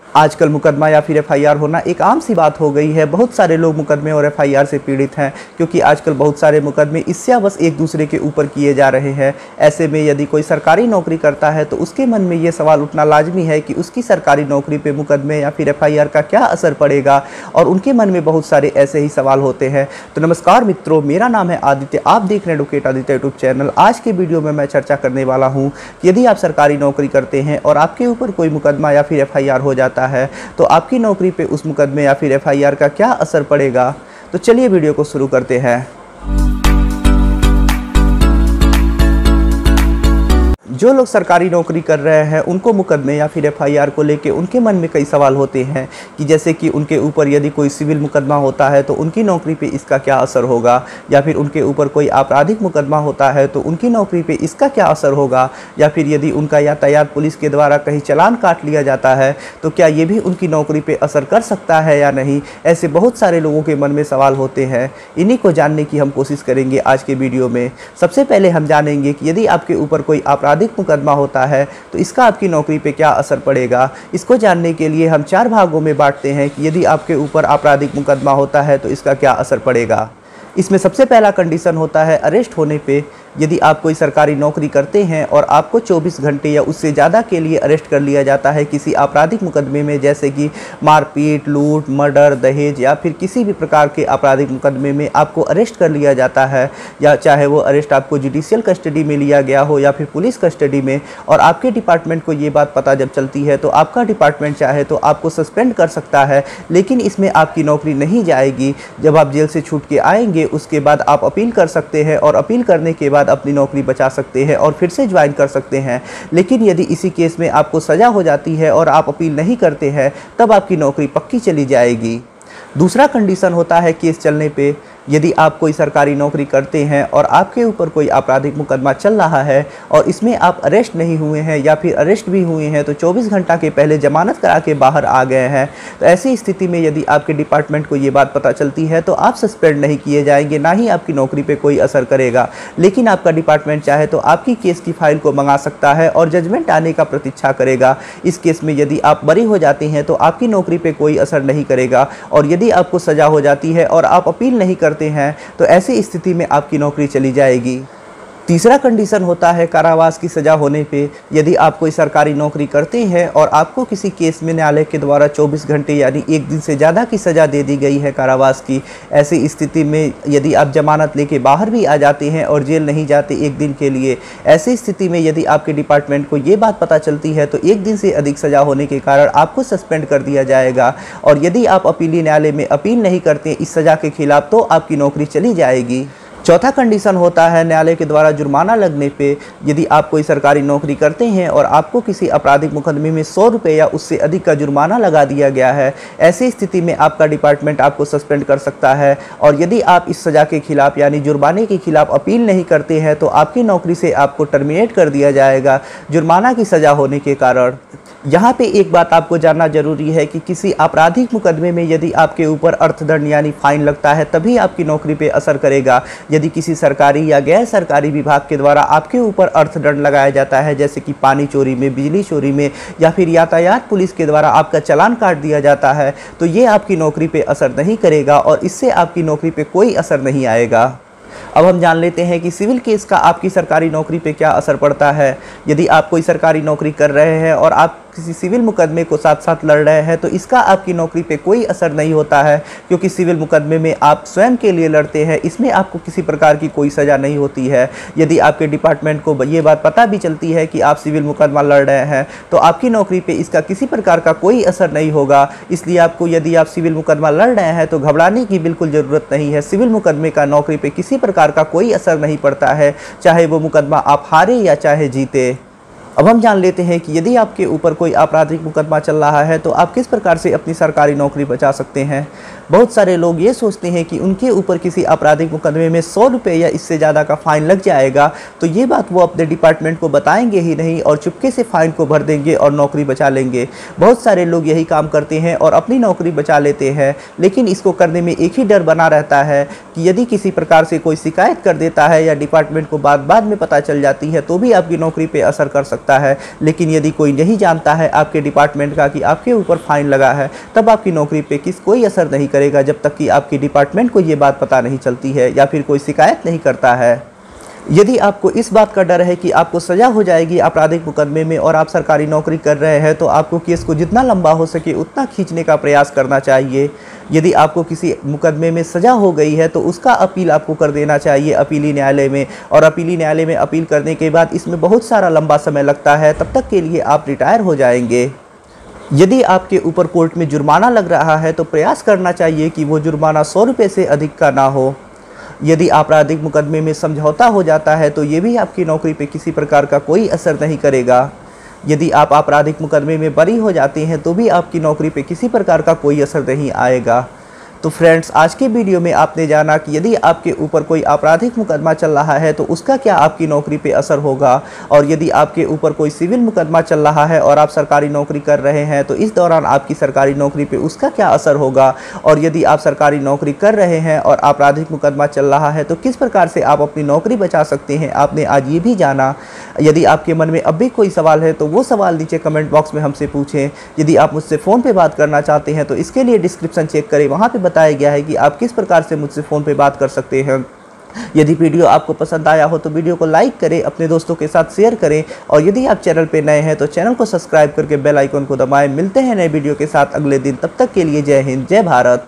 आजकल मुकदमा या फिर एफआईआर होना एक आम सी बात हो गई है। बहुत सारे लोग मुकदमे और एफआईआर से पीड़ित हैं, क्योंकि आजकल बहुत सारे मुकदमे इससे बस एक दूसरे के ऊपर किए जा रहे हैं। ऐसे में यदि कोई सरकारी नौकरी करता है तो उसके मन में ये सवाल उठना लाजमी है कि उसकी सरकारी नौकरी पे मुकदमे या फिर एफआईआर का क्या असर पड़ेगा, और उनके मन में बहुत सारे ऐसे ही सवाल होते हैं। तो नमस्कार मित्रों, मेरा नाम है आदित्य, आप देख रहे हैं एडवोकेट आदित्य यूट्यूब चैनल। आज के वीडियो में मैं चर्चा करने वाला हूँ कि यदि आप सरकारी नौकरी करते हैं और आपके ऊपर कोई मुकदमा या फिर एफआईआर हो जाता है तो आपकी नौकरी पे उस मुकदमे या फिर एफआईआर का क्या असर पड़ेगा। तो चलिए वीडियो को शुरू करते हैं। जो लोग सरकारी नौकरी कर रहे हैं उनको मुकदमे या फिर एफआईआर को लेके उनके मन में कई सवाल होते हैं कि जैसे कि उनके ऊपर यदि कोई सिविल मुकदमा होता है तो उनकी नौकरी पे इसका क्या असर होगा, या फिर उनके ऊपर कोई आपराधिक मुकदमा होता है तो उनकी नौकरी पे इसका क्या असर होगा, या फिर यदि उनका यातायात पुलिस के द्वारा कहीं चालान काट लिया जाता है तो क्या ये भी उनकी नौकरी पर असर कर सकता है या नहीं। ऐसे बहुत सारे लोगों के मन में सवाल होते हैं। इन्हीं को जानने की हम कोशिश करेंगे आज के वीडियो में। सबसे पहले हम जानेंगे कि यदि आपके ऊपर कोई आपराधिक मुकदमा होता है तो इसका आपकी नौकरी पे क्या असर पड़ेगा। इसको जानने के लिए हम 4 भागों में बांटते हैं कि यदि आपके ऊपर आपराधिक मुकदमा होता है तो इसका क्या असर पड़ेगा। इसमें सबसे पहला कंडीशन होता है अरेस्ट होने पे। यदि आप कोई सरकारी नौकरी करते हैं और आपको 24 घंटे या उससे ज़्यादा के लिए अरेस्ट कर लिया जाता है किसी आपराधिक मुकदमे में, जैसे कि मारपीट, लूट, मर्डर, दहेज या फिर किसी भी प्रकार के आपराधिक मुकदमे में आपको अरेस्ट कर लिया जाता है, या चाहे वो अरेस्ट आपको जुडिशियल कस्टडी में लिया गया हो या फिर पुलिस कस्टडी में, और आपके डिपार्टमेंट को ये बात पता जब चलती है तो आपका डिपार्टमेंट चाहे तो आपको सस्पेंड कर सकता है, लेकिन इसमें आपकी नौकरी नहीं जाएगी। जब आप जेल से छूट के आएंगे उसके बाद आप अपील कर सकते हैं, और अपील करने के बाद अपनी नौकरी बचा सकते हैं और फिर से ज्वाइन कर सकते हैं। लेकिन यदि इसी केस में आपको सज़ा हो जाती है और आप अपील नहीं करते हैं तब आपकी नौकरी पक्की चली जाएगी। दूसरा कंडीशन होता है केस चलने पे। यदि आप कोई सरकारी नौकरी करते हैं और आपके ऊपर कोई आपराधिक मुकदमा चल रहा है और इसमें आप अरेस्ट नहीं हुए हैं या फिर अरेस्ट भी हुए हैं तो 24 घंटा के पहले जमानत करा के बाहर आ गए हैं, तो ऐसी स्थिति में यदि आपके डिपार्टमेंट को ये बात पता चलती है तो आप सस्पेंड नहीं किए जाएंगे, ना ही आपकी नौकरी पर कोई असर करेगा। लेकिन आपका डिपार्टमेंट चाहे तो आपकी केस की फाइल को मंगा सकता है और जजमेंट आने का प्रतीक्षा करेगा। इस केस में यदि आप बरी हो जाते हैं तो आपकी नौकरी पर कोई असर नहीं करेगा, और यदि आपको सज़ा हो जाती है और आप अपील नहीं करते हैं तो ऐसी स्थिति में आपकी नौकरी चली जाएगी। तीसरा कंडीशन होता है कारावास की सज़ा होने पे। यदि आप कोई सरकारी नौकरी करते हैं और आपको किसी केस में न्यायालय के द्वारा 24 घंटे यानी 1 दिन से ज़्यादा की सज़ा दे दी गई है कारावास की, ऐसी स्थिति में यदि आप जमानत लेके बाहर भी आ जाते हैं और जेल नहीं जाते 1 दिन के लिए, ऐसी स्थिति में यदि आपके डिपार्टमेंट को ये बात पता चलती है तो 1 दिन से अधिक सज़ा होने के कारण आपको सस्पेंड कर दिया जाएगा, और यदि आप अपीली न्यायालय में अपील नहीं करते इस सज़ा के खिलाफ तो आपकी नौकरी चली जाएगी। चौथा कंडीशन होता है न्यायालय के द्वारा जुर्माना लगने पे। यदि आप कोई सरकारी नौकरी करते हैं और आपको किसी आपराधिक मुकदमे में 100 रुपये या उससे अधिक का जुर्माना लगा दिया गया है, ऐसी स्थिति में आपका डिपार्टमेंट आपको सस्पेंड कर सकता है, और यदि आप इस सज़ा के खिलाफ यानी जुर्माने के खिलाफ अपील नहीं करते हैं तो आपकी नौकरी से आपको टर्मिनेट कर दिया जाएगा जुर्माना की सज़ा होने के कारण। यहाँ पे एक बात आपको जानना जरूरी है कि किसी आपराधिक मुकदमे में यदि आपके ऊपर अर्थदंड यानी फाइन लगता है तभी आपकी नौकरी पे असर करेगा। यदि किसी सरकारी या गैर सरकारी विभाग के द्वारा आपके ऊपर अर्थदंड लगाया जाता है, जैसे कि पानी चोरी में, बिजली चोरी में, या फिर यातायात पुलिस के द्वारा आपका चालान काट दिया जाता है, तो ये आपकी नौकरी पे असर नहीं करेगा और इससे आपकी नौकरी पे कोई असर नहीं आएगा। अब हम जान लेते हैं कि सिविल केस का आपकी सरकारी नौकरी पे क्या असर पड़ता है। यदि आप कोई सरकारी नौकरी कर रहे हैं और आप किसी सिविल मुकदमे को साथ साथ लड़ रहे हैं तो इसका आपकी नौकरी पे कोई असर नहीं होता है, क्योंकि सिविल मुकदमे में आप स्वयं के लिए लड़ते हैं, इसमें आपको किसी प्रकार की कोई सज़ा नहीं होती है। यदि आपके डिपार्टमेंट को ये बात पता भी चलती है कि आप सिविल मुकदमा लड़ रहे हैं तो आपकी नौकरी पे इसका किसी प्रकार का कोई असर नहीं होगा। इसलिए आपको यदि आप सिविल मुकदमा लड़ रहे हैं तो घबराने की बिल्कुल ज़रूरत नहीं है। सिविल मुकदमे का नौकरी पर किसी प्रकार का कोई असर नहीं पड़ता है, चाहे वो मुकदमा आप हारे या चाहे जीते। अब हम जान लेते हैं कि यदि आपके ऊपर कोई आपराधिक मुकदमा चल रहा है तो आप किस प्रकार से अपनी सरकारी नौकरी बचा सकते हैं। बहुत सारे लोग ये सोचते हैं कि उनके ऊपर किसी आपराधिक मुकदमे में 100 रुपये या इससे ज़्यादा का फ़ाइन लग जाएगा तो ये बात वो अपने डिपार्टमेंट को बताएंगे ही नहीं और चुपके से फ़ाइन को भर देंगे और नौकरी बचा लेंगे। बहुत सारे लोग यही काम करते हैं और अपनी नौकरी बचा लेते हैं, लेकिन इसको करने में एक ही डर बना रहता है कि यदि किसी प्रकार से कोई शिकायत कर देता है या डिपार्टमेंट को बाद में पता चल जाती है तो भी आपकी नौकरी पर असर कर सकता सकता है। लेकिन यदि कोई नहीं जानता है आपके डिपार्टमेंट का कि आपके ऊपर फाइन लगा है, तब आपकी नौकरी पे कोई असर नहीं करेगा जब तक कि आपकी डिपार्टमेंट को ये बात पता नहीं चलती है या फिर कोई शिकायत नहीं करता है। यदि आपको इस बात का डर है कि आपको सज़ा हो जाएगी आपराधिक मुकदमे में और आप सरकारी नौकरी कर रहे हैं, तो आपको केस को जितना लंबा हो सके उतना खींचने का प्रयास करना चाहिए। यदि आपको किसी मुकदमे में सज़ा हो गई है तो उसका अपील आपको कर देना चाहिए अपीली न्यायालय में, और अपीली न्यायालय में अपील करने के बाद इसमें बहुत सारा लंबा समय लगता है, तब तक के लिए आप रिटायर हो जाएंगे। यदि आपके ऊपर कोर्ट में जुर्माना लग रहा है तो प्रयास करना चाहिए कि वो जुर्माना 100 रुपये से अधिक का ना हो। यदि आपराधिक मुकदमे में समझौता हो जाता है तो ये भी आपकी नौकरी पे किसी प्रकार का कोई असर नहीं करेगा। यदि आप आपराधिक मुकदमे में बरी हो जाते हैं तो भी आपकी नौकरी पे किसी प्रकार का कोई असर नहीं आएगा। तो फ्रेंड्स, आज के वीडियो में आपने जाना कि यदि आपके ऊपर कोई आपराधिक मुकदमा चल रहा है तो उसका क्या आपकी नौकरी पे असर होगा, और यदि आपके ऊपर कोई सिविल मुकदमा चल रहा है और आप सरकारी नौकरी कर रहे हैं तो इस दौरान आपकी सरकारी नौकरी पे उसका क्या असर होगा, और यदि आप सरकारी नौकरी कर रहे हैं और आपराधिक मुकदमा चल रहा है तो किस प्रकार से आप अपनी नौकरी बचा सकते हैं, आपने आज ये भी जाना। यदि आपके मन में अब भी कोई सवाल है तो वो सवाल नीचे कमेंट बॉक्स में हमसे पूछें। यदि आप मुझसे फ़ोन पे बात करना चाहते हैं तो इसके लिए डिस्क्रिप्शन चेक करें, वहाँ पे बताया गया है कि आप किस प्रकार से मुझसे फ़ोन पे बात कर सकते हैं। यदि वीडियो आपको पसंद आया हो तो वीडियो को लाइक करें, अपने दोस्तों के साथ शेयर करें, और यदि आप चैनल पे नए हैं तो चैनल को सब्सक्राइब करके बेल आइकन को दबाएं। मिलते हैं नए वीडियो के साथ अगले दिन, तब तक के लिए जय हिंद, जय भारत।